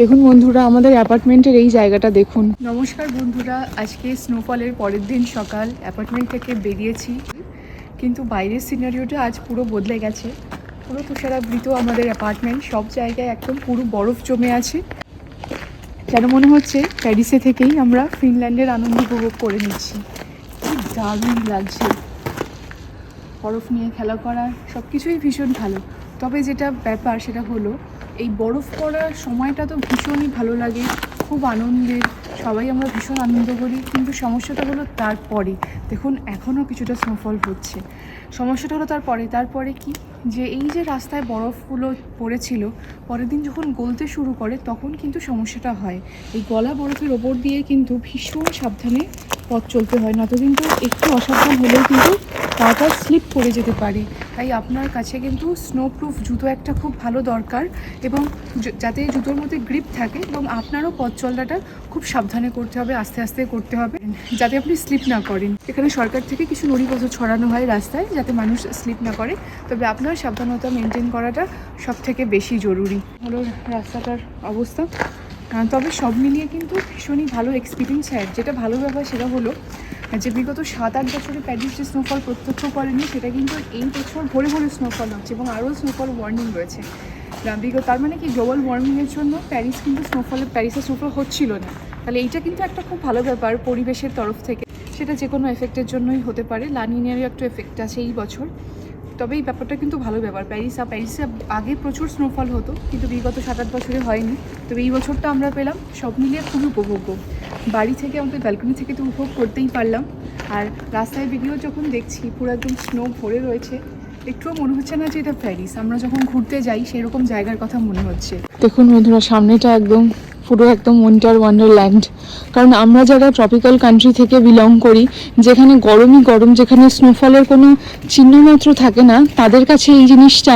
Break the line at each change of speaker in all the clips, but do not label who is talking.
দেখুন বন্ধুরা, আমাদের অ্যাপার্টমেন্টের এই জায়গাটা দেখুন। নমস্কার বন্ধুরা, আজকে স্নোফলের পরের দিন সকাল অ্যাপার্টমেন্ট থেকে বেরিয়েছি, কিন্তু বাইরের সিনারিওটা আজ পুরো বদলে গেছে। পুরো তুষারাবৃত আমাদের অ্যাপার্টমেন্ট, সব জায়গায় একদম পুরো বরফ জমে আছে। যেন মনে হচ্ছে প্যারিসে থেকেই আমরা ফিনল্যান্ডের আনন্দ উপভোগ করে নিচ্ছি। কি দারুণ লাগছে, বরফ নিয়ে খেলা করা সব কিছুই ভীষণ ভালো। তবে যেটা ব্যাপার সেটা হলো, এই বরফ পড়ার সময়টা তো ভীষণই ভালো লাগে, খুব আনন্দের, সবাই আমরা ভীষণ আনন্দ করি। কিন্তু সমস্যাটা হলো তারপরে, দেখুন এখনও কিছুটা স্নোফল হচ্ছে। সমস্যাটা হলো তারপরে কি, যে এই যে রাস্তায় বরফগুলো পড়েছিল, পরের দিন যখন গলতে শুরু করে তখন কিন্তু সমস্যাটা হয়। এই গলা বরফের ওপর দিয়ে কিন্তু ভীষণ সাবধানে পথ চলতে হয়, নয়তো কিন্তু একটু অসাবধান হলেও কিন্তু পাটা স্লিপ করে যেতে পারে। তাই আপনার কাছে কিন্তু স্নোপ্রুফ জুতো একটা খুব ভালো দরকার, এবং যাতে জুতোর মধ্যে গ্রিপ থাকে, এবং আপনারও পথ চলাটা খুব সাবধানে করতে হবে, আস্তে আস্তে করতে হবে, যাতে আপনি স্লিপ না করেন। এখানে সরকার থেকে কিছু নুড়িপত্র ছড়ানো হয় রাস্তায়, যাতে মানুষ স্লিপ না করে। তবে আপনার সাবধানতা মেনটেন করাটা সব থেকে বেশি জরুরি। হলো রাস্তাটার অবস্থা। তবে সব মিলিয়ে কিন্তু ভীষণই ভালো এক্সপিরিয়েন্স হয়। যেটা ভালো ব্যাপার সেটা হলো যে বিগত 7-8 বছরে প্যারিস যে স্নোফল প্রত্যক্ষ করেনি, সেটা কিন্তু এই বছর ভরে ভরে স্নোফল হচ্ছে, এবং আরও স্নোফল ওয়ার্নিং রয়েছে। তার মানে কি, গ্লোবাল ওয়ার্মিংয়ের জন্য প্যারিসে স্নোফল হচ্ছিল না। তাহলে এইটা কিন্তু একটা খুব ভালো ব্যাপার পরিবেশের তরফ থেকে। সেটা যে কোনো এফেক্টের জন্যই হতে পারে, লা নিনারও একটা এফেক্ট আছে এই বছর। তবে এই ব্যাপারটা কিন্তু ভালো ব্যাপার। প্যারিসে আগে প্রচুর স্নোফল হতো, কিন্তু বিগত 7-8 বছরে হয়নি। তবে এই বছরটা আমরা পেলাম, সব মিলিয়ে খুবই উপভোগ্য। বাড়ি থেকে, আমাদের ব্যালকনি থেকে তো উপভোগ করতেই পারলাম। আর রাস্তায় বেরিয়েও যখন দেখছি পুরো একদম স্নো ভরে রয়েছে, একটুও মনে হচ্ছে না যে এটা প্যারিস। আমরা যখন ঘুরতে যাই সেরকম জায়গার কথা মনে হচ্ছে। দেখুন বন্ধুরা, সামনেটা পুরো একদম উইন্টার ওয়ান্ডারল্যান্ড। কারণ আমরা যারা ট্রপিক্যাল কান্ট্রি থেকে বিলং করি, যেখানে গরমই গরম, যেখানে স্নোফলের কোনো চিহ্নমাত্র থাকে না, তাদের কাছে এই জিনিসটা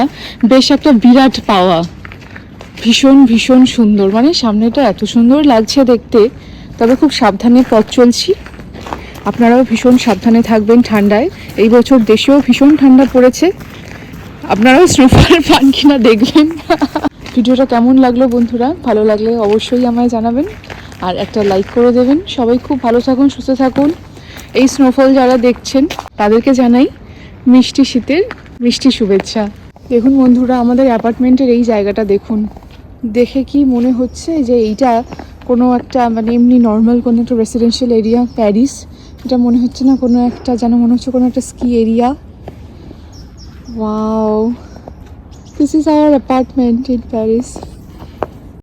বেশ একটা বিরাট পাওয়া। ভীষণ ভীষণ সুন্দর, মানে সামনেটা এত সুন্দর লাগছে দেখতে। তবে খুব সাবধানে পথ চলছি, আপনারাও ভীষণ সাবধানে থাকবেন ঠান্ডায়। এই বছর দেশেও ভীষণ ঠান্ডা পড়েছে, আপনারাও স্নোফল পান কিনা দেখবেন। ভিডিওটা কেমন লাগলো বন্ধুরা? ভালো লাগলে অবশ্যই আমায় জানাবেন, আর একটা লাইক করে দেবেন। সবাই খুব ভালো থাকুন, সুস্থ থাকুন। এই স্নোফল যারা দেখছেন তাদেরকে জানাই মিষ্টি শীতের মিষ্টি শুভেচ্ছা। দেখুন বন্ধুরা, আমাদের অ্যাপার্টমেন্টের এই জায়গাটা দেখুন। দেখে কি মনে হচ্ছে যে এইটা কোনো একটা, মানে এমনি নর্মাল কোনো একটা রেসিডেন্সিয়াল এরিয়া প্যারিস। এটা মনে হচ্ছে না কোনো একটা, যেন মনে হচ্ছে কোনো একটা ski area. Wow, this is our apartment in Paris.